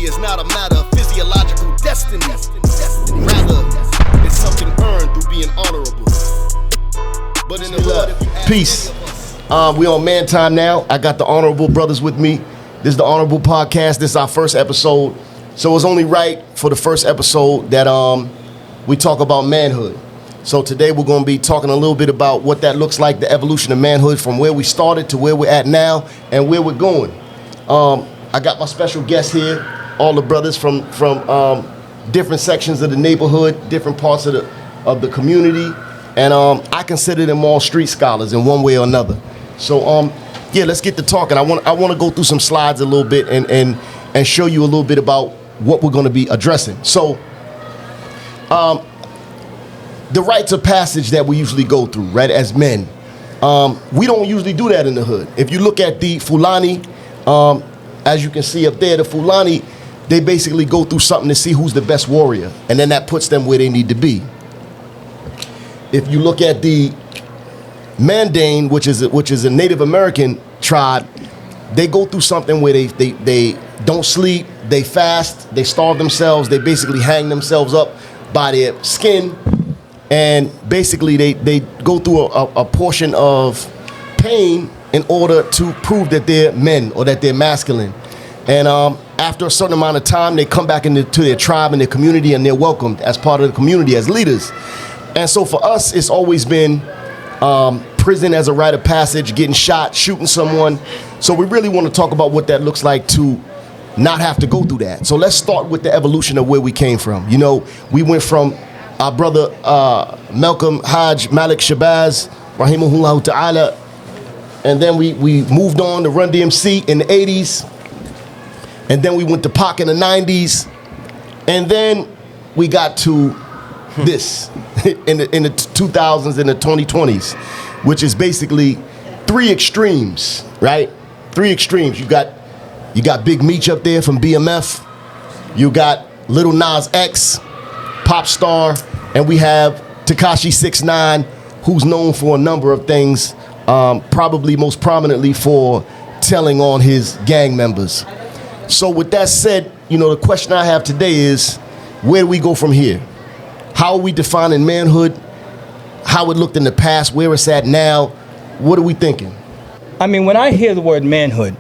is not a matter of physiological destiny. Rather, it's something earned through being honorable. But in the Lord, if you ask Peace. We on Man Time now. I got the Honorable Brothers with me. This is the Honorable Podcast. This is our first episode. So it's only right for the first episode that we talk about manhood. So today we're going to be talking a little bit about what that looks like, the evolution of manhood from where we started to where we're at now and where we're going. I got my special guests here, all the brothers from different sections of the neighborhood, different parts of the community, and I consider them all street scholars in one way or another. So yeah, let's get to talking. I want to go through some slides a little bit and show you a little bit about what we're going to be addressing. So the rites of passage that we usually go through, right, as men, we don't usually do that in the hood. If you look at the Fulani, as you can see up there, the Fulani, they basically go through something to see who's the best warrior, and then that puts them where they need to be. If you look at the Mandane, which is a Native American tribe, they go through something where they don't sleep, they fast, they starve themselves, they basically hang themselves up by their skin, and basically they go through a portion of pain in order to prove that they're men or that they're masculine. And after a certain amount of time, they come back to their tribe and their community, and they're welcomed as part of the community as leaders. And so for us, it's always been prison as a rite of passage, getting shot, shooting someone. So we really want to talk about what that looks like to not have to go through that. So let's start with the evolution of where we came from. You know, we went from our brother Malcolm Haj Malik Shabazz, rahimahullah ta'ala, and then we moved on to Run DMC in the 80s, and then we went to Pac in the 90s, and then we got to this in the 2000s and the 2020s, which is basically three extremes, right? Three extremes. You got Big Meech up there from BMF. You got Little Nas X, pop star, and we have Tekashi 6ix9ine, who's known for a number of things, probably most prominently for telling on his gang members. So with that said, you know, the question I have today is, where do we go from here? How are we defining manhood? How it looked in the past, where it's at now? What are we thinking? I mean, when I hear the word manhood,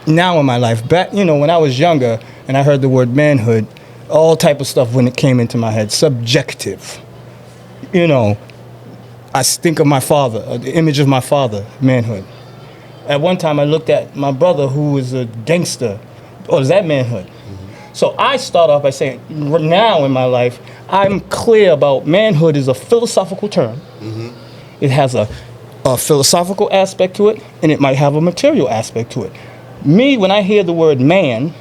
now in my life, back, you know, when I was younger and I heard the word manhood, all type of stuff when it came into my head, subjective. You know, I think of my father, the image of my father, manhood. At one time I looked at my brother who was a gangster. Oh, is that manhood? Mm-hmm. So I start off by saying, now in my life, I'm clear about manhood is a philosophical term. Mm-hmm. It has a philosophical aspect to it, and it might have a material aspect to it. Me, when I hear the word man,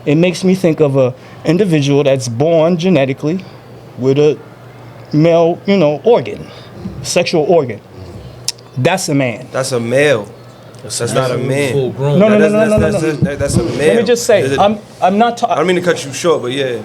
it makes me think of a individual that's born genetically with a male, you know, organ, sexual organ. That's a man. That's a male. That's not a man. No. That's a male. Let me just say, I'm not. I don't mean to cut you short, but yeah.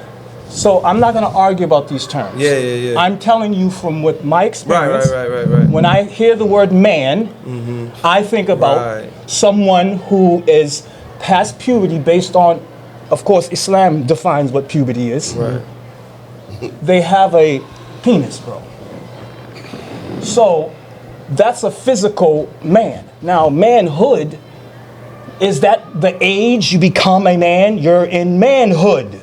So I'm not going to argue about these terms. Yeah. I'm telling you from what my experience. Right. When I hear the word man, mm-hmm. I think about someone who is past puberty based on, of course, Islam defines what puberty is. Right. They have a penis, bro. So that's a physical man. Now, manhood, is that the age you become a man? You're in manhood.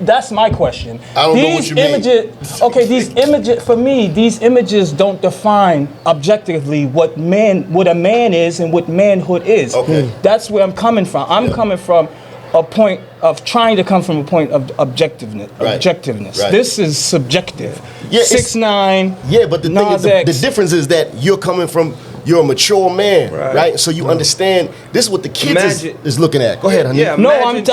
That's my question. I don't know what you mean. Okay, these images, for me, these images don't define objectively what a man is and what manhood is. Okay. That's where I'm coming from. I'm coming from a point of trying to come from a point of objectiveness. Right. Right. This is subjective. Yeah, 6ix9ine. Yeah, but the thing is, the difference is that you're a mature man, right? So you understand. This is what the kids is looking at. Go ahead, honey. Yeah, no, I'm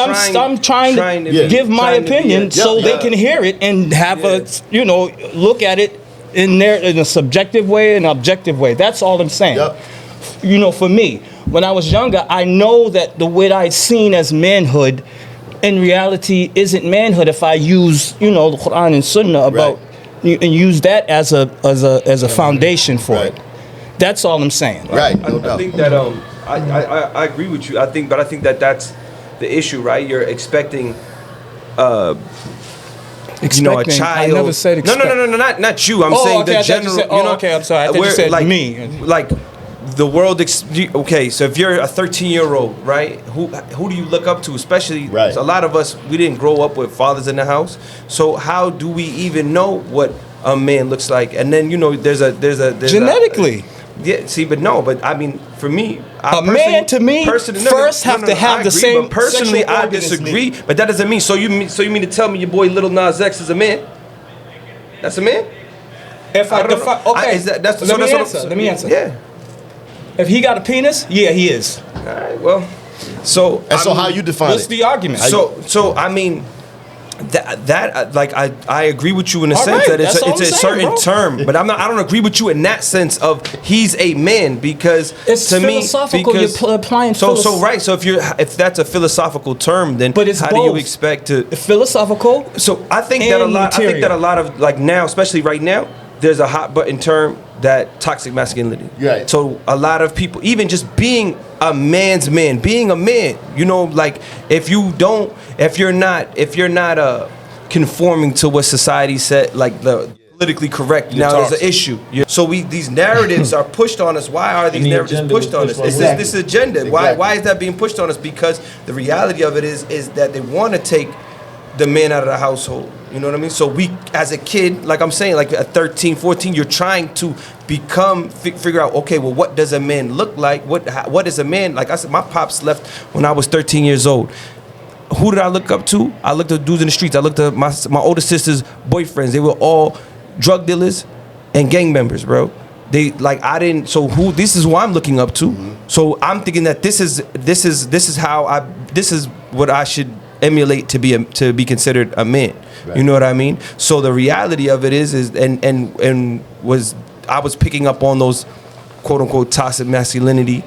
trying to give my opinion so they can hear it and have a, you know, look at it in a subjective way and objective way. That's all I'm saying. Yep. You know, for me, when I was younger, I know that the way I'd seen as manhood, in reality, isn't manhood if I use, you know, the Quran and Sunnah about and use that as a foundation for it. That's all I'm saying. Right. I think that I agree with you. I think that that's the issue, right? You're expecting, Expecting, you know, a child. I never said expect. No, not you. I'm Oh, saying okay, the I thought you general. said- oh, you know, okay, I'm sorry. I thought you where, said like, me. Like the world. Okay, so if you're a 13-year-old, right? Who do you look up to? Especially, Right. a lot of us, we didn't grow up with fathers in the house. So how do we even know what a man looks like? And then, you know, there's Genetically. Yeah, see, but I mean, for me, A man, to me, first have to have I the agree, same But personally, sexual I organ as disagree. me. But that doesn't mean. So you mean to tell me your boy Lil Nas X is a man? That's a man. If I don't know. define, okay, let me answer. Yeah. If he got a penis, yeah, he is. All right. Well, so And so I mean, how you define What's it? the argument? So I mean, that like I agree with you in the All sense right, that it's that's all a I'm saying, certain bro. term, but I don't agree with you in that sense of he's a man because It's to philosophical, me because you're applying so philos- right. So if that's a philosophical term, then But it's how do you both. expect to? philosophical. So I think that a and lot. I think that a material. lot of like now, especially right now, there's a hot button term that toxic masculinity. Right. So a lot of people, even just being a man's man, being a man, you know, like if you're not conforming to what society said, like the politically correct. Now there's an issue. So these narratives are pushed on us. Why are these And the narratives agenda pushed was on pushed us? It's on us. this agenda. Exactly. Why is that being pushed on us? Because the reality of it is that they want to take the man out of the household. You know what I mean? So we, as a kid, like I'm saying, like at 13, 14, you're trying to figure out, okay, well, what does a man look like? What is a man? Like I said, my pops left when I was 13 years old. Who did I look up to? I looked at dudes in the streets. I looked at my older sister's boyfriends. They were all drug dealers and gang members, bro. This is who I'm looking up to. Mm-hmm. So I'm thinking that this is what I should emulate to be considered a man. Right. You know what I mean? So the reality of it is I was picking up on those quote unquote toxic masculinity,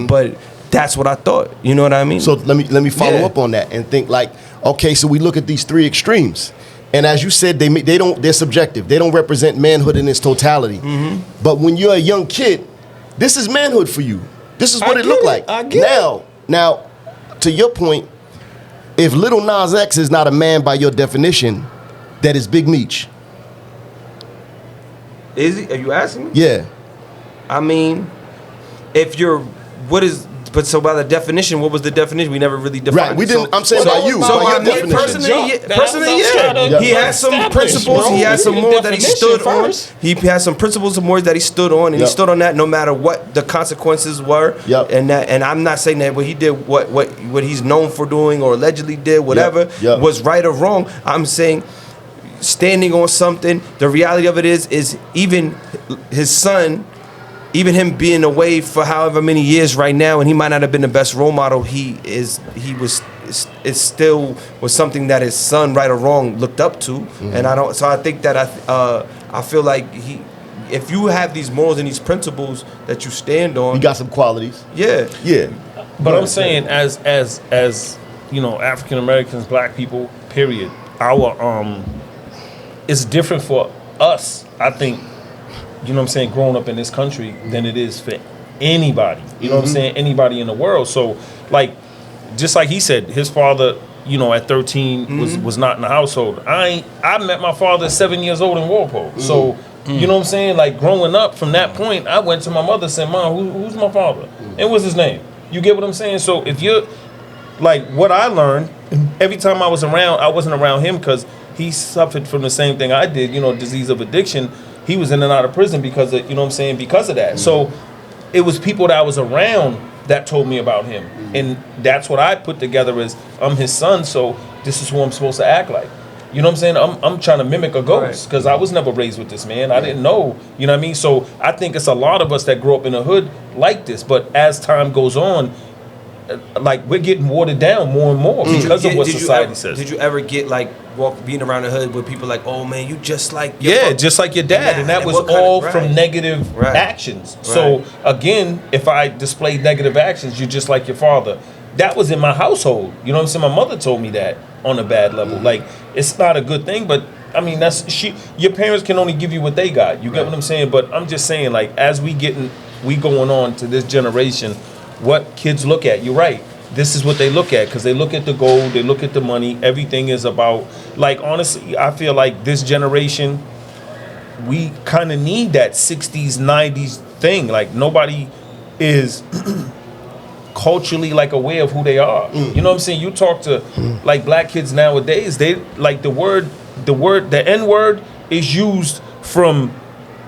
but that's what I thought. You know what I mean? So let me follow Yeah. up on that and think like, okay, so we look at these three extremes, and as you said, they're subjective. They don't represent manhood in its totality. But when you're a young kid, this is manhood for you. This is what I it looked get like. it. I get it. Now, to your point, if Lil Nas X is not a man by your definition, that is Big Meech. Is he? Are you asking me? Yeah. I mean, but so by the definition, what was the definition? We never really defined. Right, we it. didn't- I'm saying by you, So by your I mean, definition. personally, Yeah. he has some Established, principles. bro. He has some The more that he definition stood on. first. He has some principles and more that he stood on, and Yep. he stood on that no matter what the consequences were. Yep. And I'm not saying that what he did, what he's known for doing or allegedly did, whatever, Yep. was right or wrong. I'm saying, standing on something. The reality of it is even his son. Even him being away for however many years right now, and he might not have been the best role model, it still was something that his son, right or wrong, looked up to. And I think that I feel like if you have these morals and these principles that you stand on, You got some qualities. yeah. Yeah. But I'm saying, as you know, African Americans, Black people, period. It's different for us. I think, you know what I'm saying, growing up in this country than it is for anybody. You know what I'm saying, anybody in the world. So, like, just like he said, his father, you know, at 13 was not in the household. I met my father at 7 years old in Walpole. So, you know what I'm saying, like, growing up from that point, I went to my mother and said, "Mom, who's my father? And what's his name?" You get what I'm saying? So if you're, like, what I learned, every time I wasn't around him because he suffered from the same thing I did, you know, disease of addiction. He was in and out of prison because of, you know what I'm saying, because of that. So it was people that I was around that told me about him. And that's what I put together as, I'm his son, so this is who I'm supposed to act like. You know what I'm saying? I'm trying to mimic a ghost because I was never raised with this man. I didn't know, you know what I mean? So I think it's a lot of us that grow up in the hood like this. But as time goes on, like, we're getting watered down more and more because of what society says. Did you ever get like being around the hood with people like, "Oh man, you just like just like your dad, Yeah, and that and was what kind of- all right. from negative Right. actions. So again, if I displayed negative actions, you're just like your father. That was in my household. You know what I'm saying? My mother told me that on a bad level. Like, it's not a good thing, but I mean, your parents can only give you what they got. You get what I'm saying? But I'm just saying, like, as we going on to this generation, what kids look at, you're right. this is what they look at, because they look at the gold, they look at the money. Everything is about, like, honestly, I feel like this generation, we kind of need that 60s, 90s thing. Like, nobody is culturally, like, aware of who they are. You know what I'm saying? You talk to, like, black kids nowadays, they, like, the N-word is used from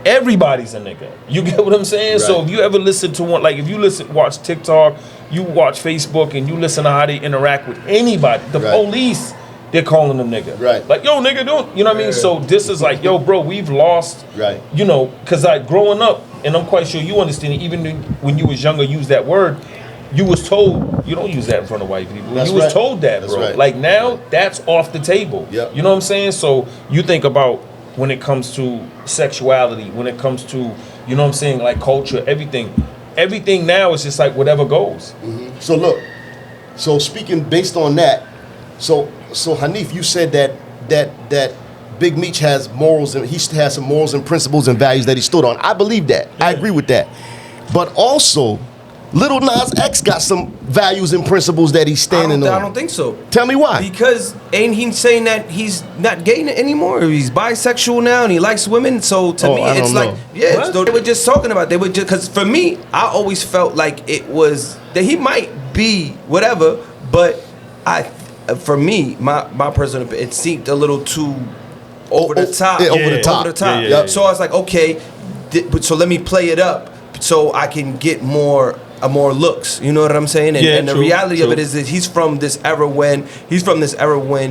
everybody's a nigga. You get what I'm saying? Right. So if you ever listen to one, like, if you watch TikTok, you watch Facebook, and you listen to how they interact with anybody, the police, they're calling them nigga. Right. Like, yo, nigga, don't, you know what I mean? So this is like, yo, bro, we've lost, you know, because like growing up, and I'm quite sure you understand it, even when you was younger, use that word, you was told, you don't use that in front of white people. You was told that, bro. Like, now, that's off the table. Yep. You know what I'm saying? So you think about when it comes to sexuality, when it comes to, you know what I'm saying, like culture, everything now is just like whatever goes. So look, so speaking based on that, so Hanif, you said that Big Meech has morals, and he has some morals and principles and values that he stood on. I believe that. I agree with that. But also, Lil Nas X got some values and principles that he's standing on. I don't think so. Tell me why. Because ain't he saying that he's not gay anymore? He's bisexual now and he likes women. So to me, it's like, so they were just talking about. They were just, because for me, I always felt like it was that he might be whatever, but for me, my personal, it seemed a little too over the top. Over the top. So I was like, okay, so let me play it up so I can get more looks, you know what I'm saying? And the reality of it is that he's from this era when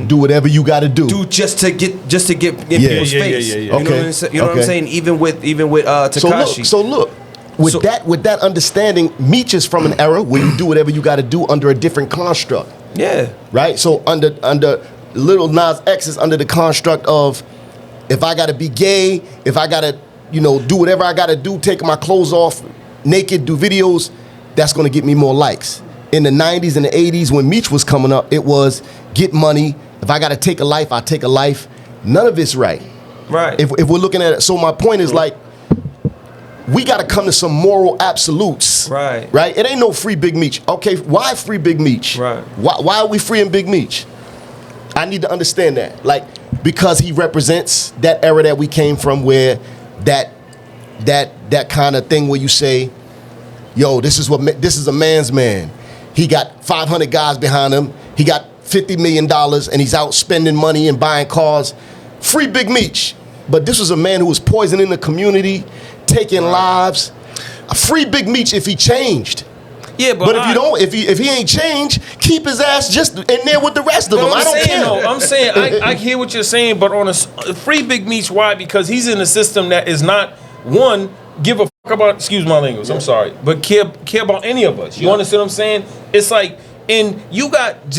do whatever you got to do just to get in people's face. You know what I'm saying? Even with Tekashi. So look, with that understanding, Meech is from an era where you do whatever you got to do under a different construct. Yeah. Right. So under Lil Nas X is under the construct of, if I got to be gay, if I got to do whatever I got to do, take my clothes off, naked, do videos, that's going to get me more likes. In the 90s and the 80s, when Meech was coming up, it was get money. If I got to take a life, I take a life. None of it's right. Right. If we're looking at it, so my point is like, we got to come to some moral absolutes. Right. Right. It ain't no free Big Meech. Okay, why free Big Meech? Right. Why are we freeing Big Meech? I need to understand that. Like, because he represents that era that we came from, where that kind of thing where you say, yo, this is a man's man. He got 500 guys behind him. He got $50 million, and he's out spending money and buying cars. Free Big Meech. But this was a man who was poisoning the community, taking lives. Free Big Meech if he changed. Yeah, but if he ain't changed, keep his ass just in there with the rest of them. I don't care. No, I'm saying I hear what you're saying, but on a free Big Meech, why? Because he's in a system that is not give a fuck about, excuse my language, I'm sorry, but care about any of us. You understand what I'm saying? It's like, and you got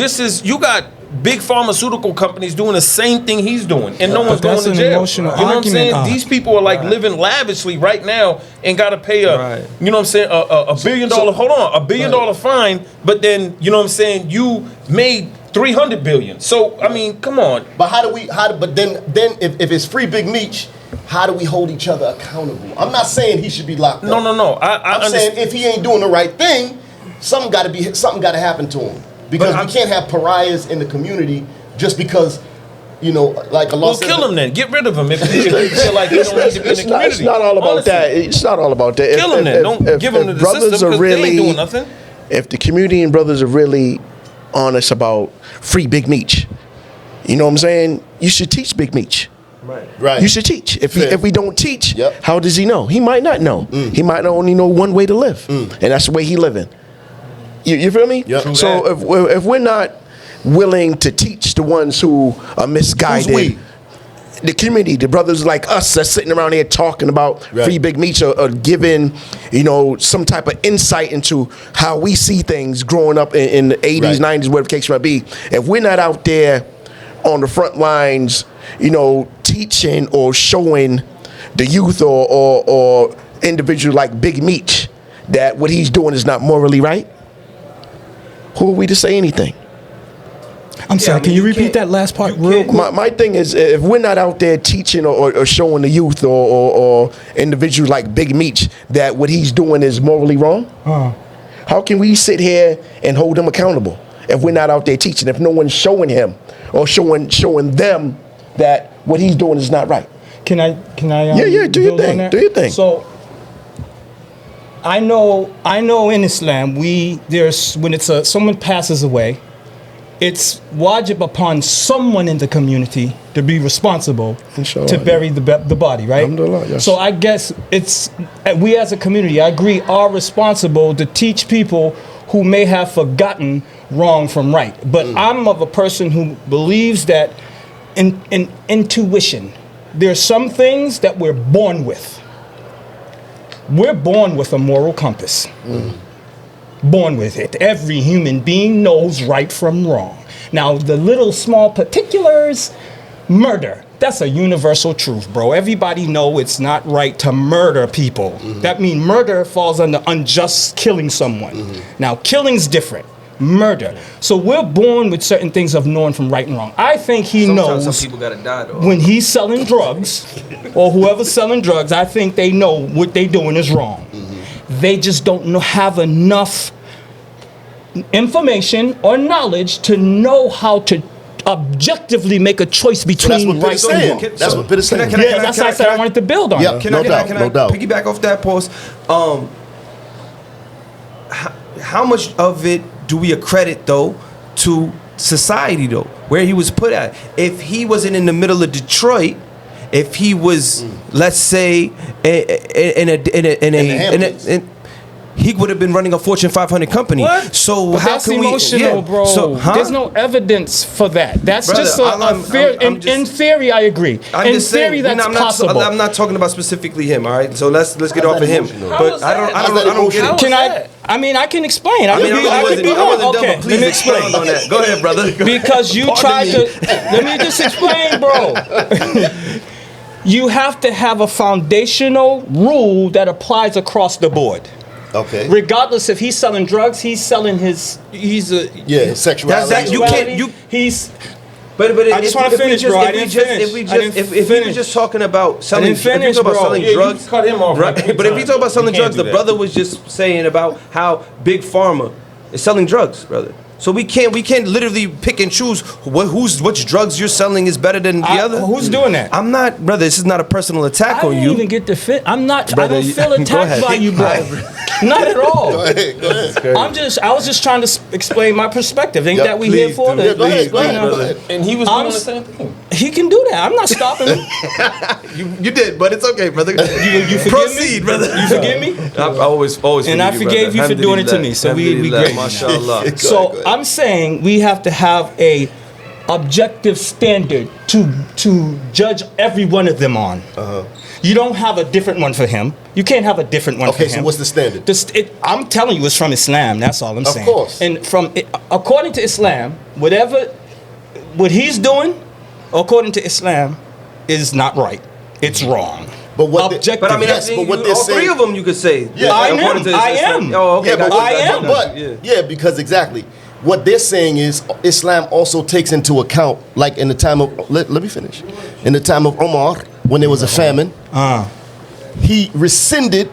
big pharmaceutical companies doing the same thing he's doing, and no one's going to jail. You know what I'm saying? These people are like living lavishly right now and got to pay you know what I'm saying, a $1 billion, $1 billion fine, but then, you know what I'm saying, you made 300 billion. So, I mean, come on. But but then if it's free Big Meech, how do we hold each other accountable? I'm not saying he should be locked up. No. I'm saying if he ain't doing the right thing, something got to happen to him. Because we can't have pariahs in the community just because, like Allah said. Well, kill him then. Get rid of him if you feel like you don't need to be in the community. It's not all about that. It's not all about that. Kill him then. Don't give him to the system because they ain't doing nothing. If the community and brothers are really honest about free Big Meech, you know what I'm saying? You should teach Big Meech. Right. You should teach. If we don't teach, how does he know? He might not know. He might only know one way to live, and that's the way he living. You feel me? Yep. So if we're not willing to teach the ones who are misguided, the community, the brothers like us that's sitting around here talking about free Big Meech are giving, some type of insight into how we see things growing up in the 80s, 90s, whatever the case might be. If we're not out there on the front lines, teaching or showing the youth or individual like Big Meech that what he's doing is not morally right, who are we to say anything? I'm sorry, can you repeat that last part real quick? My thing is, if we're not out there teaching or showing the youth or individuals like Big Meech that what he's doing is morally wrong, How can we sit here and hold him accountable if we're not out there teaching? If no one's showing him or showing them that what he's doing is not right? Can I? Yeah. Do your build on thing. that? Do your thing. So I know in Islam when someone passes away, it's wajib upon someone in the community to be responsible Inshallah, to bury the body, right? Alhamdulillah, yes. So I guess we as a community, I agree, are responsible to teach people who may have forgotten wrong from right. But I'm of a person who believes that in intuition, there are some things that we're born with. We're born with a moral compass. Born with it. Every human being knows right from wrong. Now, the little small particulars, murder, that's a universal truth, bro. Everybody know it's not right to murder people. That means murder falls under unjust killing someone. Now, killing's different. Murder. So we're born with certain things of knowing from right and wrong. I think he Sometimes knows some people gotta die though. when he's selling drugs, or whoever's selling drugs, I think they know what they doing is wrong. They just don't have enough information or knowledge to know how to objectively make a choice between right and wrong. That's what Pitt is saying. Yeah, that's why I said I wanted to build on Yeah. it. Can No I doubt. piggyback off that post? How much of it do we accredit though to society though, where he was put at? If he wasn't in the middle of Detroit, if he was, let's say, he would have been running a Fortune 500 company. What? So But how that's can emotional, we? bro. So, There's no evidence for that. That's Brother, just I'm in just- theory, I agree. I'm In just theory, saying, that's possible. I'm not talking about specifically him. All right, so let's get How's off that of him. emotional? But I don't get it. Can I mean, I can explain. I wasn't done, okay, but please let me expound explain. on that. Go ahead, brother. Because you Pardon tried me. to. Let me just explain, bro. You have to have a foundational rule that applies across the board. Okay. Regardless if he's selling drugs, he's selling his. He's a. Yeah, sexuality. That's that- you can't- He's. But I just wanna finish, bro. I didn't finish. If we were just talking about selling, didn't finish, if you talk about bro. selling Yeah, you drugs, cut him off right? like three But if you talk about times. selling You can't drugs, the do that. brother was just saying about how big pharma is selling drugs, brother. So we can't literally pick and choose which drugs you're selling is better than the other. Who's doing that? I'm not, brother. This is not a personal attack I on didn't you. even get the fit. I'm not. Brother, I don't feel go attacked ahead. by you, bro. Not at all. Go ahead. I was just trying to explain my perspective. Ain't Yeah, that we here please for? do. Yeah, go ahead, You go ahead, know, go ahead. And he was I'm doing the s- same thing. He can do that. I'm not stopping him. You did, but it's okay, brother. You forgive Proceed, me? brother. You forgive me? I always And I forgive forgave you for doing it to me, so we Alhamdulillah, great. Mashallah. So I'm saying we have to have a objective standard to judge every one of them on. You don't have a different one for him. You can't have a different one for Okay, him. so what's the standard? I'm telling you, it's from Islam. That's all I'm saying. course. And according to Islam, what he's doing, according to Islam, is not right. It's wrong. But what they- objective. But I mean, Yes, I think but what they're all three saying- of them you could say. Yeah, I according am. to I Islam. am. Oh, okay. Yeah, but, I am. but yeah, because what they're saying is Islam also takes into account, like in the time of let me finish, in the time of Umar when there was a famine, he rescinded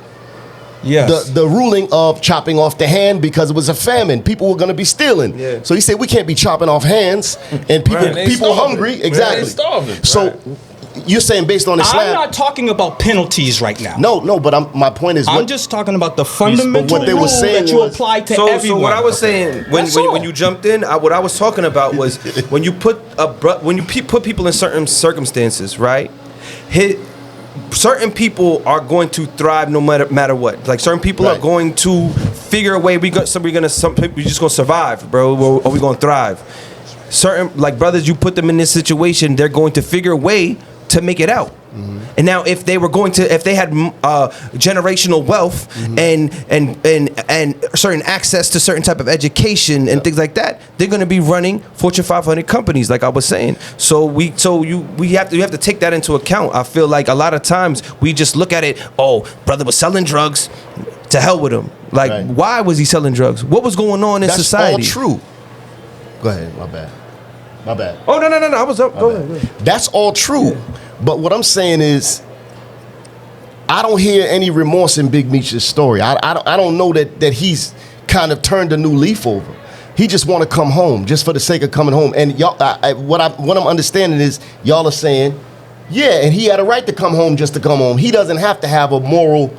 Yes. the ruling of chopping off the hand because it was a famine. People were going to be stealing. Yeah. So he said we can't be chopping off hands and people Right, they people starving. hungry. Right, Exactly. they starving. So Right. you're saying based on Islam? I'm not talking about penalties right now. No, but my point is I'm what, just talking about the fundamental what they were rule saying that you was- apply to So everyone. what I was saying That's all. when you jumped in, what I was talking about was when you put put people in certain circumstances, right? Certain people are going to thrive no matter what. Like certain people are Right. going to figure a way. Some people just gonna survive, bro, or we gonna thrive. Certain like brothers, you put them in this situation, they're going to figure a way to make it out. And now, if they had generational wealth and certain access to certain type of education and things like that, they're going to be running Fortune 500 companies, like I was saying. So you have to take that into account. I feel like a lot of times we just look at it. Oh, brother was selling drugs. To hell with him. Like, Right. why was he selling drugs? What was going on in that's society? all true. Go ahead, my bad. Oh no! I was up. Go ahead. That's all true. But what I'm saying is, I don't hear any remorse in Big Meech's story. I don't know that he's kind of turned a new leaf over. He just want to come home just for the sake of coming home. And y'all, what I'm understanding is y'all are saying, yeah, and he had a right to come home just to come home. He doesn't have to have a moral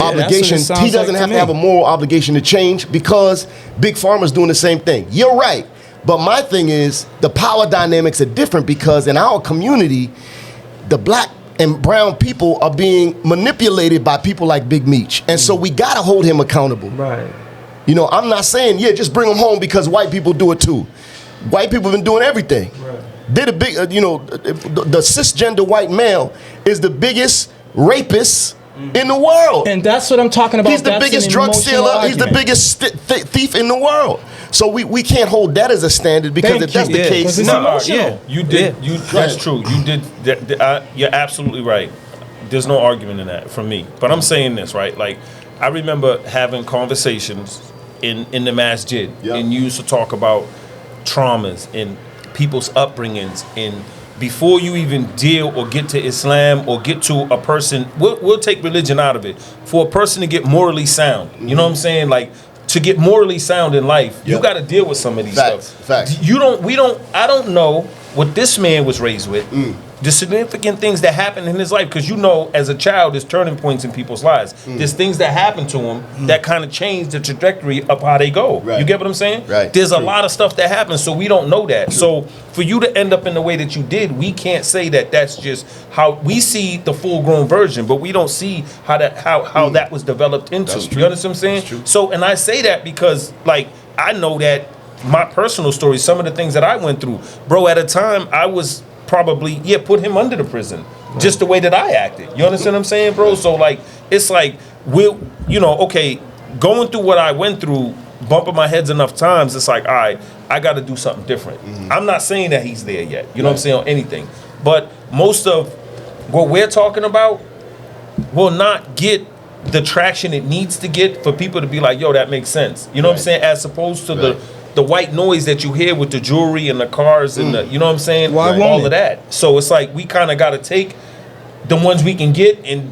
obligation. He doesn't have to have a moral obligation to change because Big Pharma's doing the same thing. You're right. But my thing is the power dynamics are different because in our community, the black and brown people are being manipulated by people like Big Meech. And so we got to hold him accountable. Right. You know, I'm not saying, yeah, just bring him home because white people do it too. White people have been doing everything. Right. They're the big, the cisgender white male is the biggest rapist in the world. And that's what I'm talking about. He's the biggest drug sealer. He's the biggest thief in the world. So we can't hold that as a standard because if that's the case, you did. That's true. You did. You're absolutely right. There's no argument in that from me. But I'm saying this right. Like I remember having conversations in the masjid, and you used to talk about traumas and people's upbringings, and before you even deal or get to Islam or get to a person, we'll take religion out of it. For a person to get morally sound, you know what I'm saying? Like to get morally sound in life, you got to deal with some of these stuff. Facts. I don't know what this man was raised with. The significant things that happen in his life, because you know, as a child, there's turning points in people's lives. There's things that happen to them that kind of change the trajectory of how they go. Right. You get what I'm saying? Right. There's a lot of stuff that happens, so we don't know that. So for you to end up in the way that you did, we can't say that that's just how we see the full-grown version, but we don't see how that was developed into. You understand what I'm saying? That's true. So, and I say that because, like, I know that my personal story, some of the things that I went through, bro, at a time I was probably put him under the prison just the way that I acted. You understand what I'm saying, bro? So like it's like going through what I went through, bumping my heads enough times, it's like, all right, I got to do something different. I'm not saying that he's there yet, you know what I'm saying, on anything, but most of what we're talking about will not get the traction it needs to get for people to be like, yo, that makes sense, you know what I'm saying, as opposed to the white noise that you hear with the jewelry and the cars and the, you know what I'm saying? Why won't all it? of that. So it's like we kind of got to take the ones we can get and,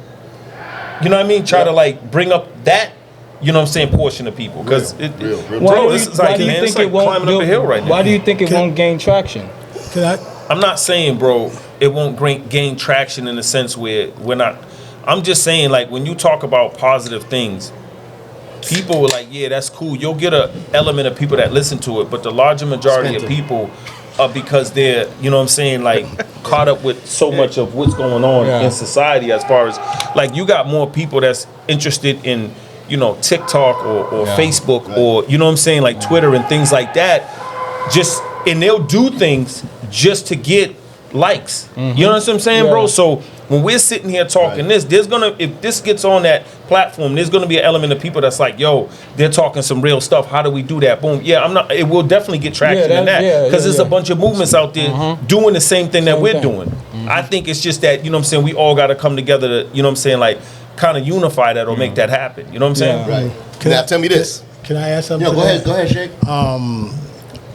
you know what I mean, try to like bring up that, you know what I'm saying, portion of people. Because real. Bro, this is like, man, it's like climbing up a hill right now. Why do you think it won't gain traction? I'm not saying, bro, it won't gain traction in the sense where we're not. I'm just saying, like, when you talk about positive things, people were like, yeah, that's cool. You'll get an element of people that listen to it, but the larger majority of people are because they're, you know what I'm saying, like, caught up with so much of what's going on in society as far as, like, you got more people that's interested in, you know, TikTok or Facebook or, you know what I'm saying, like Twitter and things like that. And they'll do things just to get likes. You know what I'm saying, bro? So when we're sitting here talking this, if this gets on that platform, there's gonna be an element of people that's like, yo, they're talking some real stuff. How do we do that? Boom. Yeah, it will definitely get traction in that. Because there's a bunch of movements out there doing the same thing that we're doing. I think it's just that, you know what I'm saying, we all gotta come together to, you know what I'm saying, like kind of unify that or make that happen. You know what I'm saying? Right. Now tell me this. Can I ask something? Yeah, go ahead, Sheikh.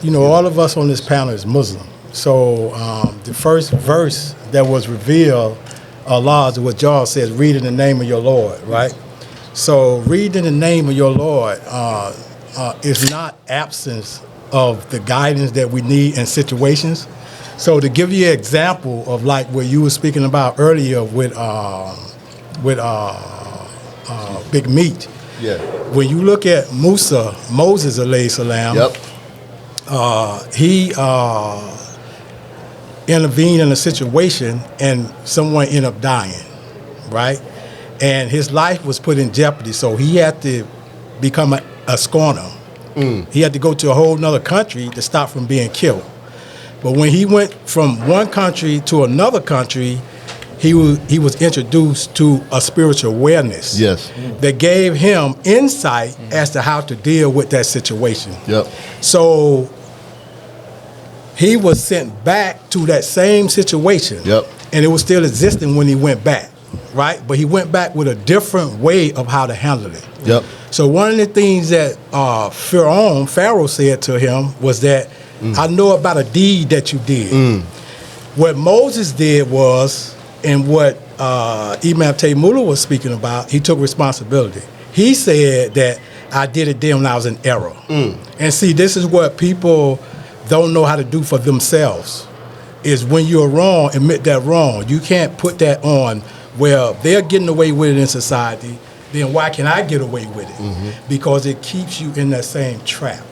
You know, all of us on this panel is Muslim. So the first verse that was revealed, Allah, is what John says, read in the name of your Lord, right? So read in the name of your Lord is not absence of the guidance that we need in situations. So to give you an example of like what you were speaking about earlier with Big Meech. Yeah. When you look at Moses alayhi salam, he intervened in a situation and someone ended up dying, right? And his life was put in jeopardy, so he had to become a scorner. He had to go to a whole nother country to stop from being killed. But when he went from one country to another country, he was introduced to a spiritual awareness that gave him insight as to how to deal with that situation. So he was sent back to that same situation, and it was still existing when he went back, right? But he went back with a different way of how to handle it. So one of the things that Pharaoh said to him was that, I know about a deed that you did. What Moses did was, and what Imam Taymullah was speaking about, he took responsibility. He said that I did it then when I was in error. And see, this is what people don't know how to do for themselves. Is when you're wrong, admit that wrong. You can't put that on, well, they're getting away with it in society, then why can I get away with it? Because it keeps you in that same trap.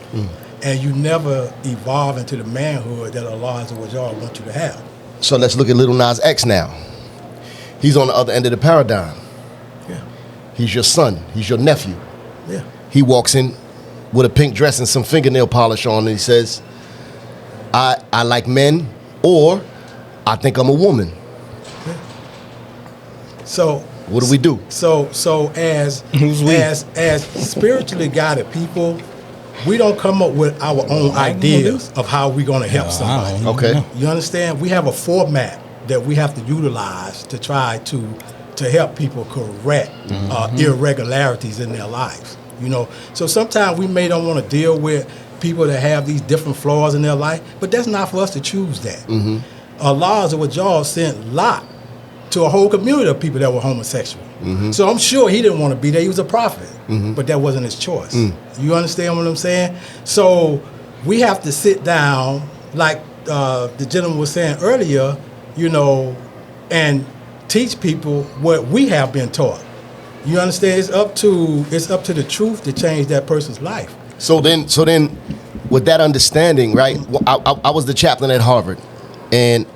And you never evolve into the manhood that Allah Azza wa Jalla wants you to have. So let's look at Little Nas X now. He's on the other end of the paradigm. Yeah. He's your son. He's your nephew. Yeah. He walks in with a pink dress and some fingernail polish on, and he says, I like men, or I think I'm a woman. So what do we do? So as spiritually guided people, we don't come up with our own ideas of how we're going to help somebody. Okay. You understand? We have a format that we have to utilize to try to help people correct irregularities in their lives. You know, so sometimes we may don't want to deal with people that have these different flaws in their life, but that's not for us to choose that. Allah Azza wa Jalla sent Lot to a whole community of people that were homosexual. So I'm sure he didn't want to be there. He was a prophet, but that wasn't his choice. You understand what I'm saying? So we have to sit down, like the gentleman was saying earlier, you know, and teach people what we have been taught. You understand? It's up to the truth to change that person's life. So then, with that understanding, right? I was the chaplain at Harvard, and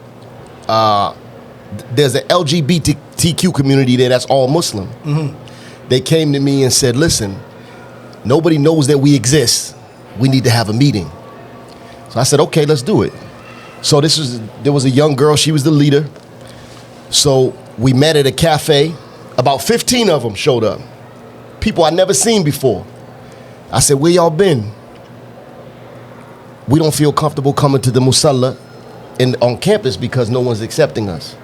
there's an LGBTQ community there that's all Muslim. They came to me and said, listen, nobody knows that we exist. We need to have a meeting. So I said, okay, let's do it. So there was a young girl, she was the leader. So we met at a cafe. About 15 of them showed up. People I'd never seen before. I said, where y'all been? We don't feel comfortable coming to the Musalla on campus because no one's accepting us.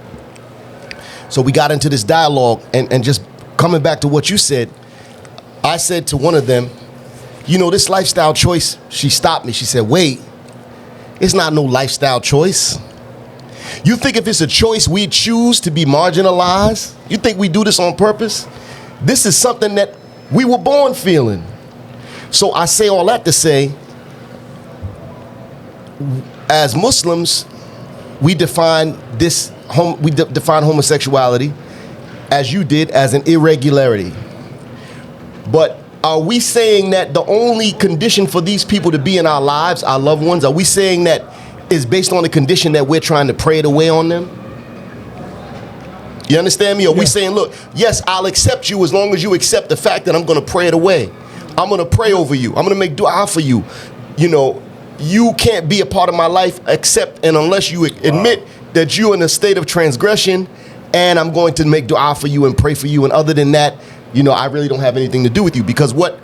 So we got into this dialogue, and just coming back to what you said, I said to one of them, you know, this lifestyle choice, she stopped me. She said, wait, it's not no lifestyle choice. You think if it's a choice we choose to be marginalized, you think we do this on purpose? This is something that we were born feeling. So I say all that to say, as Muslims, we define homosexuality, as you did, as an irregularity. But are we saying that the only condition for these people to be in our lives, our loved ones, are we saying that is based on the condition that we're trying to pray it away on them? You understand me? Or we saying, look, yes, I'll accept you as long as you accept the fact that I'm going to pray it away. I'm going to pray over you. I'm going to make dua for you. You know, you can't be a part of my life except and unless you admit that you're in a state of transgression, and I'm going to make dua for you and pray for you. And other than that, you know, I really don't have anything to do with you. Because what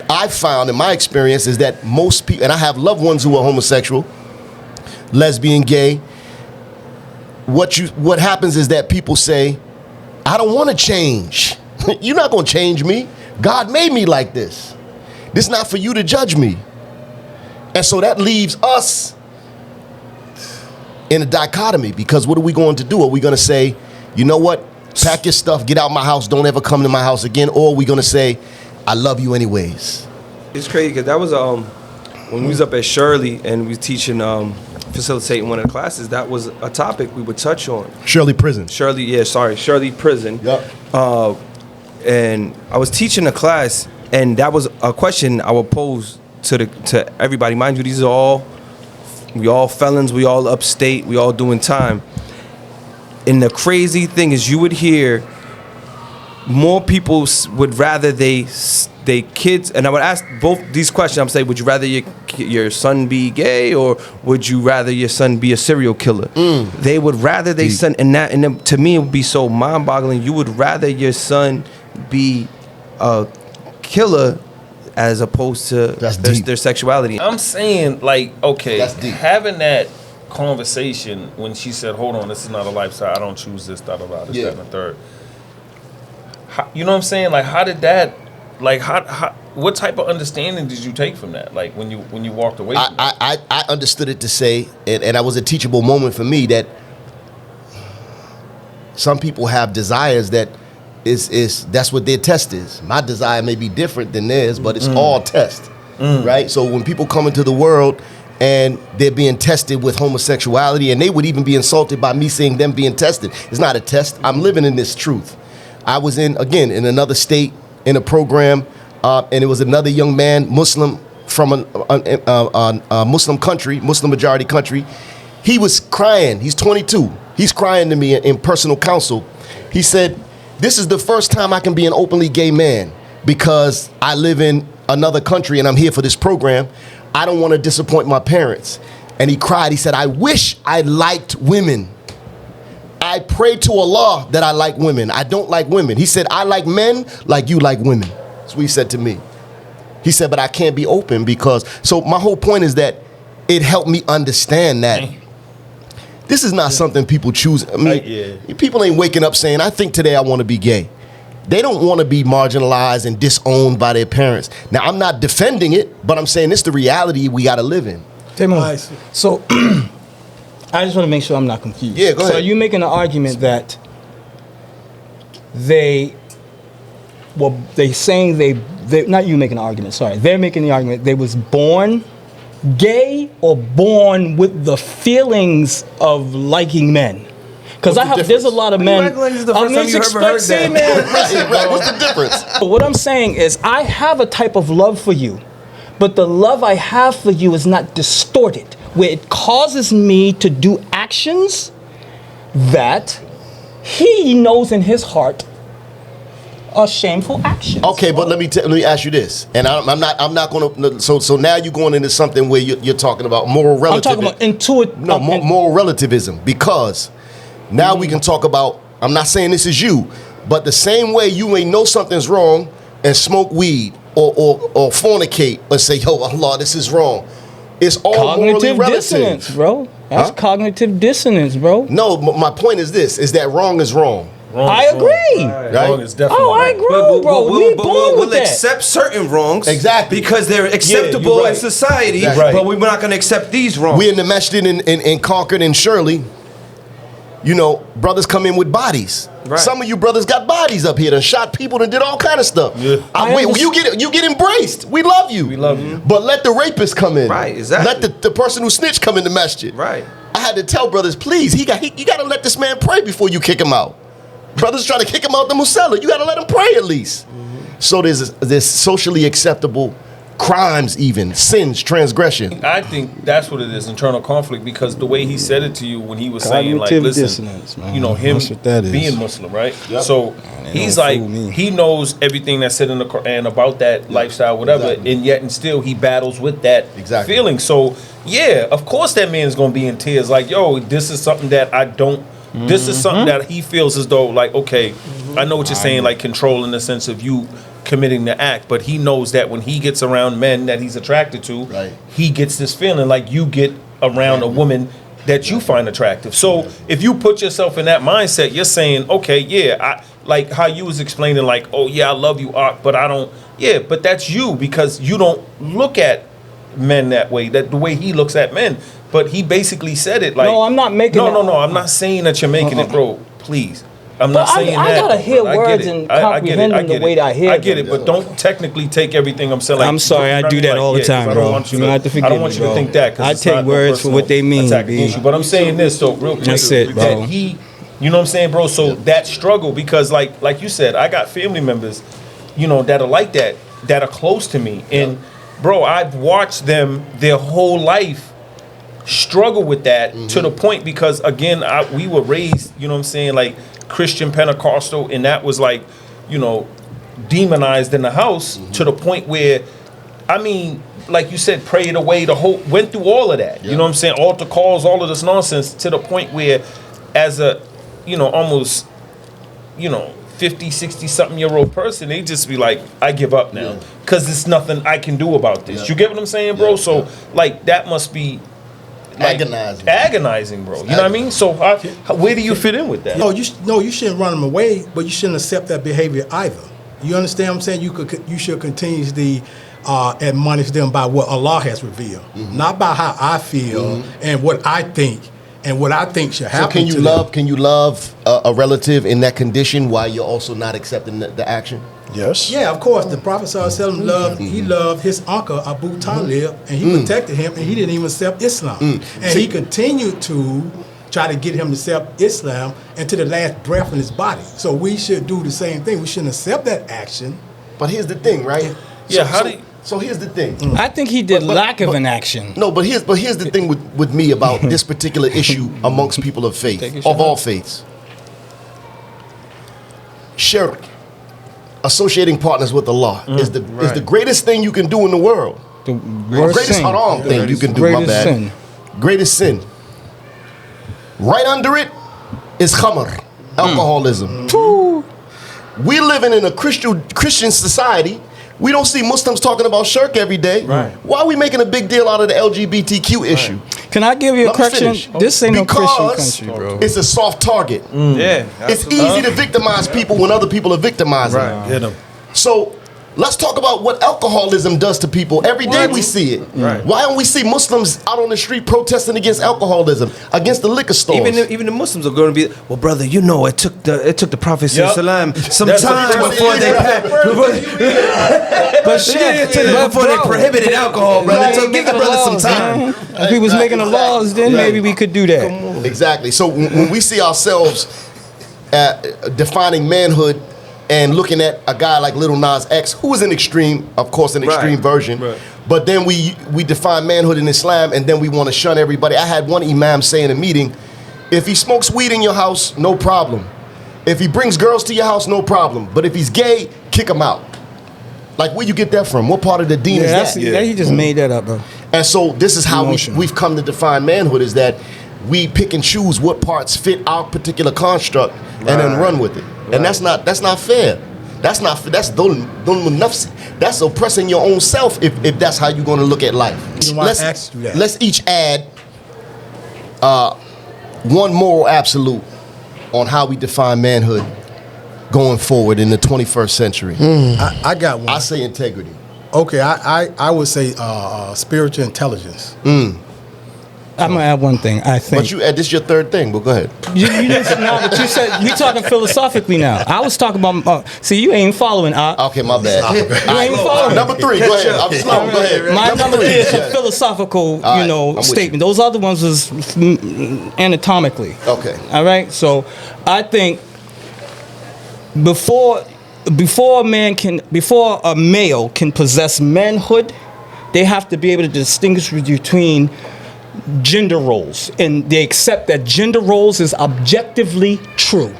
I've found in my experience is that most people, and I have loved ones who are homosexual, lesbian, gay, what happens is that people say, I don't want to change. You're not going to change me. God made me like this. This is not for you to judge me. And so that leaves us in a dichotomy, because what are we going to do? Are we going to say, you know what, pack your stuff, get out my house, don't ever come to my house again? Or are we going to say, I love you anyways? It's crazy because that was when we was up at Shirley and we was teaching, facilitating one of the classes, that was a topic we would touch on. Shirley Prison. Shirley Prison. Yep. And I was teaching a class, and that was a question I would pose to everybody. Mind you, we all felons, we all upstate, we all doing time. And the crazy thing is, you would hear more people would rather they kids, and I would ask both these questions. I'm saying, would you rather your son be gay, or would you rather your son be a serial killer? They would rather their son, and then, to me it would be so mind-boggling. You would rather your son be a killer as opposed to their sexuality. I'm saying, like, okay, having that conversation when she said, hold on, this is not a lifestyle, I don't choose this, that, and the third. You know what I'm saying? Like, how did that, like, how what type of understanding did you take from that? Like, when you walked away from that? I understood it to say, and that was a teachable moment for me, that some people have desires that is that's what their test is. My desire may be different than theirs, but it's all test, right? So when people come into the world and they're being tested with homosexuality, and they would even be insulted by me saying them being tested. It's not a test. I'm living in this truth. I was in another state in a program, and it was another young man, Muslim, from a Muslim country, Muslim majority country. He was crying. He's 22. He's crying to me in personal counsel. He said, "This is the first time I can be an openly gay man because I live in another country and I'm here for this program. I don't want to disappoint my parents." And he cried. He said, "I wish I liked women. I pray to Allah that I like women. I don't like women." He said, "I like men like you like women." That's what he said to me. He said, "But I can't be open because..." So my whole point is that it helped me understand that this is not something people choose. I mean, people ain't waking up saying, "I think today I want to be gay." They don't want to be marginalized and disowned by their parents. Now, I'm not defending it, but I'm saying it's the reality we got to live in. So, I just want to make sure I'm not confused. Yeah, go ahead. So, are you making an argument that they saying they not you making an argument, sorry. They're making the argument they was born gay or born with the feelings of liking men? Because there's a lot of men. This is the first time you ever heard that. Right, what's the difference? But what I'm saying is, I have a type of love for you, but the love I have for you is not distorted, where it causes me to do actions that he knows in his heart are shameful actions. Okay, but let me ask you this, and I'm not going to. So now you're going into something where you're talking about moral relativism. I'm talking about intuitive. No, moral relativism, because now we can talk about. I'm not saying this is you, but the same way you may know something's wrong and smoke weed or fornicate and say, "Yo, Allah, this is wrong." It's all cognitive morally dissonance, relative, bro. That's cognitive dissonance, bro. No, my point is this: is that wrong is wrong. I agree. Right? Wrong is definitely I agree, bro. We'll accept certain wrongs, exactly, because they're acceptable right. in society. Exactly. But we're not going to accept these wrongs. We in the Masjid in Concord and Shirley. You know, brothers come in with bodies. Right. Some of you brothers got bodies up here and shot people and did all kind of stuff. Yeah. You get embraced. We love you. We love you. But let the rapist come in. Right, exactly. Let the person who snitched come in the masjid. Right. I had to tell brothers, please, you got to let this man pray before you kick him out. Brothers try to kick him out the musalla. You got to let him pray at least. So there's socially acceptable crimes, even sins, transgression. I think that's what it is, internal conflict, because the way he said it to you when he was saying, like, Cognitive listen, dissonance, man. you know, him That's what that is. being Muslim, right? Yep. So he's like, he knows everything that's said in the Quran about that lifestyle, whatever, Exactly. and yet and still he battles with that Exactly. feeling. So yeah, of course that man's gonna be in tears, like, yo, this is something that I don't. This is something that he feels as though, like, okay, I know what you're saying, like control in the sense of you committing the act, but he knows that when he gets around men that he's attracted to, Right. he gets this feeling like you get around a woman that you find attractive. So if you put yourself in that mindset, you're saying, okay, yeah, I like how you was explaining, like, oh yeah, I love you, Art, but I don't. Yeah, but that's you, because you don't look at men that way, that the way he looks at men. But he basically said it like, No, I'm not making it. No, I'm not saying that you're making it, bro. Please. I'm not But saying I that. gotta hear I get words it. and I get it. comprehend I them the get way it. that I hear I get them. it, but don't technically take everything I'm saying. Like, I'm sorry, I do that all the time, I bro. don't want you You to. don't have to forgive I don't want me, you to bro. think that. 'Cause I it's take not no words for what personal they mean, attack B. against you. But I'm saying this, though, real quick. That's it, bro. That he, you know what I'm saying, bro? So that struggle, because like you said, I got family members, you know, that are like that are close to me, and bro, I've watched them their whole life struggle with that to the point, because again, we were raised, you know what I'm saying, like Christian Pentecostal, and that was like, you know, demonized in the house to the point where, I mean, like you said, prayed away went through all of that. You know what I'm saying? Altar calls, all of this nonsense, to the point where, as a, you know, almost, you know, 50, 60 something year old person, they just be like, I give up now, because there's nothing I can do about this. You get what I'm saying, bro? So like that must be like agonizing, bro. You know what I mean? So where do you fit in with that? No, you shouldn't run them away, but you shouldn't accept that behavior either. You understand what I'm saying? You should continuously admonish them by what Allah has revealed, not by how I feel and what I think And what I think should happen. So can you to love? them, Can you love a relative in that condition while you're also not accepting the action? Yes. Yeah, of course. The Prophet ﷺ loved. He loved his uncle Abu Talib, and he protected him, and he didn't even accept Islam. And he continued to try to get him to accept Islam until the last breath in his body. So we should do the same thing. We shouldn't accept that action. But here's the thing, right? Yeah, how do you- So here's the thing. I think he did But- lack of but- an action. No, but here's the thing with me about this particular issue amongst people of faith, Take your of shot. all faiths. Shirk, associating partners with Allah, is the greatest thing you can do in the world. The Or worst greatest sin. haram thing you can do. My Greatest bad. sin. Greatest sin. Right under it is khamr, alcoholism. We're living in a Christian society. We don't see Muslims talking about shirk every day. Right. Why are we making a big deal out of the LGBTQ issue? Can I give you a Let me correction? finish. This ain't no Christian Because country, bro. it's a soft target. Yeah, It's easy to victimize people when other people are victimizing. Right. Get 'em. So let's talk about what alcoholism does to people. Every day we see it. Right. Why don't we see Muslims out on the street protesting against alcoholism, against the liquor stores? Even the Muslims are going to be, well, brother, you know, it took the Prophet Yup. Sallam some That's time what- before they But shit, before they prohibited alcohol, brother. So give the brother some time. If he was making the laws, then maybe we could do that. Exactly. So when we see ourselves defining manhood and looking at a guy like Lil Nas X, who is an extreme, of course, an extreme version, but then we define manhood in Islam, and then we want to shun everybody. I had one imam say in a meeting, if he smokes weed in your house, no problem. If he brings girls to your house, no problem. But if he's gay, kick him out. Like, where you get that from? What part of the deen is that? He just made that up, bro. And so this is how Emotional. we've come to define manhood, is that we pick and choose what parts fit our particular construct and then run with it. And that's not fair. That's dhulm nafsi. That's oppressing your own self if that's how you're going to look at life. You know why I asked you that? Let's each add one moral absolute on how we define manhood going forward in the 21st century. I got one. I say integrity. Okay, I would say spiritual intelligence. I'm gonna add one thing. I think But this is your third thing, but go ahead. you didn't. No, but you said we talking philosophically now. I was talking about. See, you ain't following. Okay, my bad. You ain't following. Number 3, go ahead. I'm slow. Go ahead. My number 3 is a philosophical, All right, I'm with statement. you. Those other ones was anatomically. Okay. All right. So I think before a male can possess manhood, they have to be able to distinguish between gender roles, and they accept that gender roles is objectively true.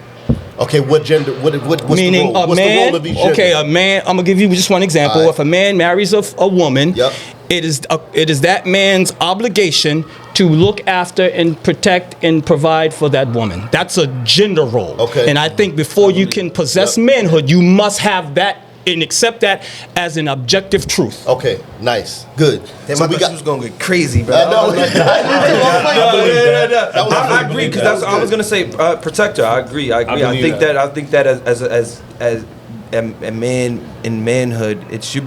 Okay, what gender? What's Meaning the role? a What's man. the role of each gender? Okay, a man. I'm gonna give you just one example. All right. If a man marries a woman, Yep. it is that man's obligation to look after and protect and provide for that woman. That's a gender role. Okay. And I think before you can possess Yep. manhood, you must have that and accept that as an objective truth. Okay, nice, good. Damn, So I we thought got. you was going to get crazy, bro. I know. I agree, because I was gonna say protector. I agree. I believe think that as a man in manhood,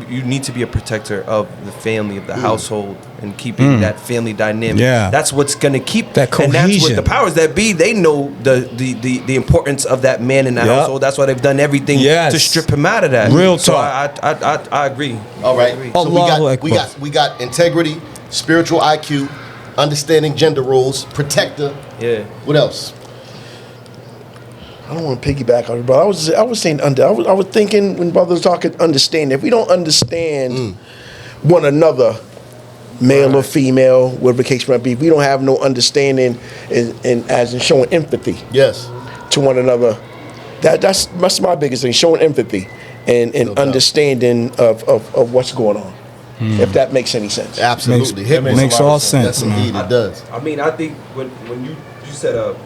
you need to be a protector of the family, of the household, and keeping that family dynamic. Yeah. That's what's gonna keep That And that's what cohesion. the powers that be. They know the importance of that man in the Yep. household. That's why they've done everything Yes. to strip him out of that. Real So talk. I agree. All right. So Allahu we Akbar. got integrity, spiritual IQ, understanding gender roles, protector. Yeah. What else? I don't want to piggyback on it, but I was saying I was thinking when brothers talking understand. If we don't understand one another, male or female, whatever the case might be, if we don't have no understanding and as in showing empathy Yes. to one another, that's my biggest thing, showing empathy and doubt. understanding of what's going on. If that makes any sense. Absolutely. Makes all sense. Yes, indeed, it does. I mean, I think when you said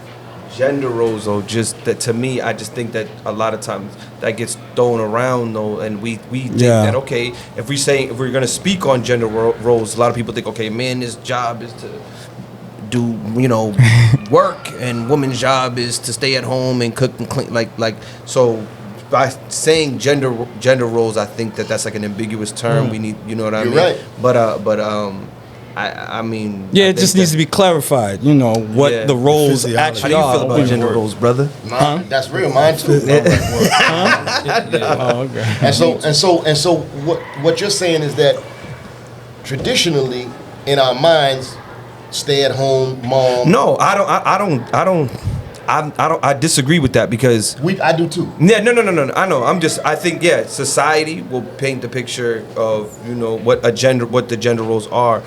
gender roles, though, just that to me, I just think that a lot of times that gets thrown around, though, and we think that, okay, if we're gonna speak on gender roles, a lot of people think, okay, man's job is to do work, and woman's job is to stay at home and cook and clean, like so. By saying gender roles, I think that's like an ambiguous term. We need, you know what I You're mean? right. But I mean, Yeah, it just needs to be clarified. You know what Yeah. the roles Physiology. How actually do you are. feel about gender roles, brother? That's real, mine too. Oh, okay. And so what you're saying is that traditionally in our minds, stay at home mom. No, I disagree with that because I do too. yeah, no. I know. I think society will paint the picture of what the gender roles are.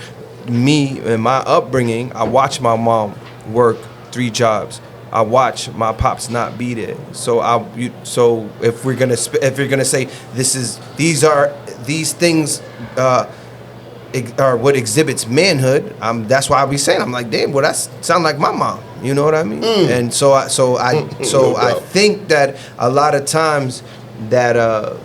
Me and my upbringing, I watched my mom work 3 jobs. I watched my pops not be there. So if you're gonna say these things are what exhibits manhood, that's why I be saying, I'm like, damn, well, that sound like my mom. You know what I mean? And so I think that a lot of times that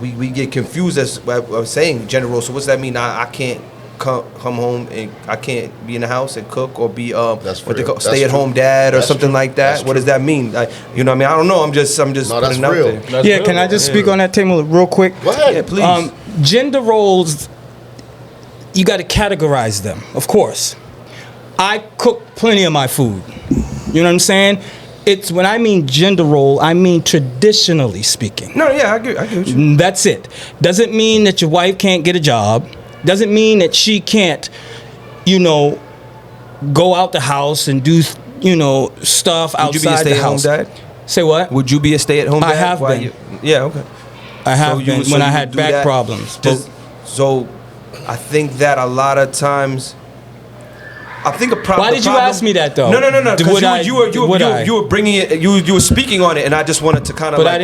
we get confused as I was saying gender roles. So what's that mean? I can't come home and I can't be in the house and cook or be stay at home dad or something like that. What does that mean? You know what I mean? I don't know. I'm just putting it out there. Yeah, can I just speak on that, Taylor, real quick? Go ahead. Yeah, please. Gender roles, you got to categorize them, of course. I cook plenty of my food. You know what I'm saying? It's when I mean gender role, I mean traditionally speaking. No, yeah, I get what you. That's it. Doesn't mean that your wife can't get a job. Doesn't mean that she can't, go out the house and do, stuff outside the house. Would you be a stay-at-home dad? Say what? Would you be a stay-at-home dad? I have been. Yeah, okay. I have been when I had do back that? problems. So I think that a lot of times, I think a problem. Why did you ask me that though? No. Because you were bringing it. You were speaking on it, and I just wanted to kind of. But I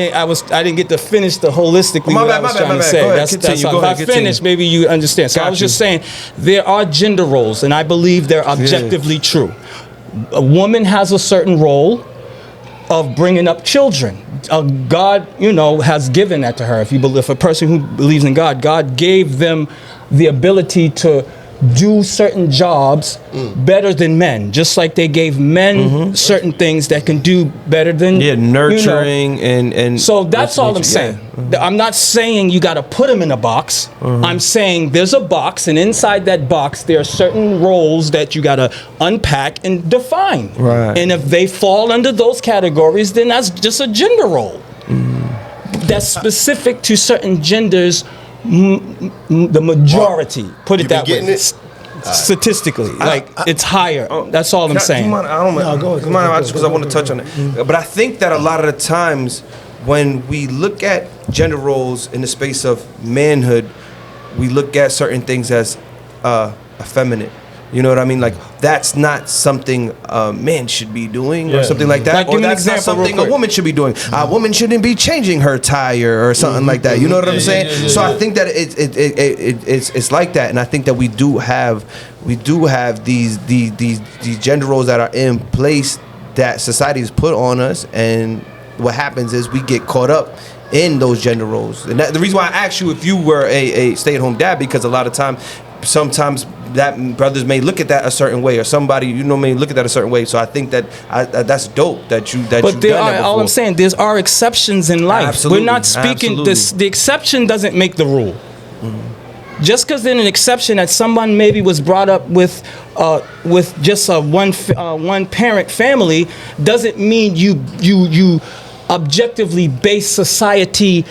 didn't get to finish the holistically what I was trying to say. Go ahead, That's continue, all. go If ahead, I continue. finish, maybe you understand. So I was just saying, there are gender roles, and I believe they're objectively true. A woman has a certain role of bringing up children. God, has given that to her. If a person who believes in God, God gave them the ability to do certain jobs better than men, just like they gave men certain things that can do better than nurturing and so that's all I'm saying. I'm not saying you got to put them in a box. I'm saying there's a box, and inside that box there are certain roles that you got to unpack and define. Right. And if they fall under those categories, then that's just a gender role that's specific to certain genders. The majority, put it You been that way. getting it? Statistically, it's higher. That's all I'm saying. I don't know. Come on, because I want to touch on it. But I think that a lot of the times when we look at gender roles in the space of manhood, we look at certain things as effeminate. You know what I mean? Like, that's not something a man should be doing or something like that. Like, or give me an that's not example real something a quick. woman should be doing. A woman shouldn't be changing her tire or something like that. You know what I'm saying? So I think that it's like that. And I think that we do have these gender roles that are in place that society has put on us. And what happens is we get caught up in those gender roles. And the reason why I asked you if you were a stay-at-home dad, because a lot of sometimes that brothers may look at that a certain way, or somebody may look at that a certain way. So I think that that's dope that you. But all I'm saying, there are exceptions in life. Absolutely, We're not speaking this. The exception doesn't make the rule. Just because there's an exception that someone maybe was brought up with just a one parent family doesn't mean you objectively base society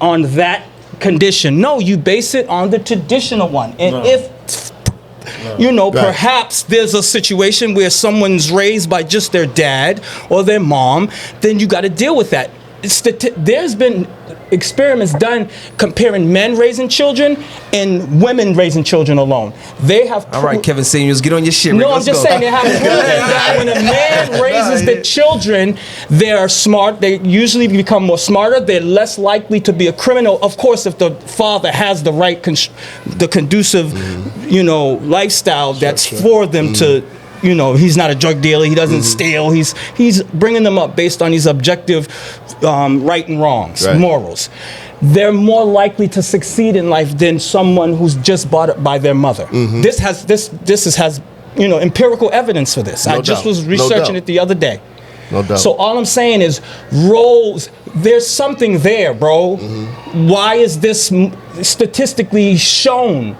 on that condition. No, you base it on the traditional one. And perhaps there's a situation where someone's raised by just their dad or their mom, then you got to deal with that. There's been experiments done comparing men raising children and women raising children alone. They have all right, Kevin Samuels, get on your shit. No, I'm just saying they have proven that when a man raises the children, they're smart. They usually become more smarter. They're less likely to be a criminal. Of course, if the father has the right, the conducive, lifestyle that's for them to. He's not a drug dealer. He doesn't steal. He's bringing them up based on these objective right and wrongs, morals. They're more likely to succeed in life than someone who's just brought up by their mother. This has empirical evidence for this. I just was researching it the other day. No doubt. So all I'm saying is roles. There's something there, bro. Why is this statistically shown?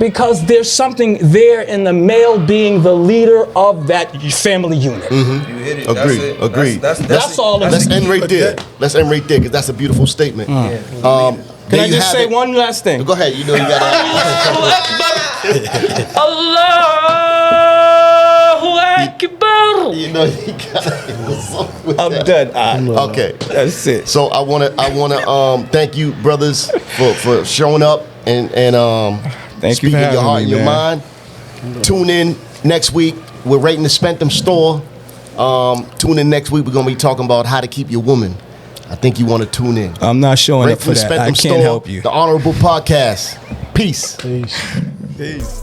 Because there's something there in the male being the leader of that family unit. You hit it. Agreed. Agreed. That's all. Let's end right there. Let's end right there because that's a beautiful statement. Can I just say one last thing? Go ahead. You know you got Allahu Akbar. You know you got. I'm done. Okay. That's it. So I wanna thank you, brothers, for showing up and Thank you speaking for having your heart me, and your man. mind. Tune in next week. We're rating the Spentem store. Tune in next week. We're gonna be talking about how to keep your woman. I think you want to tune in. I'm not showing Right up from for the that. I Spentem can't store, help you. The Honorable Podcast. Peace. Peace.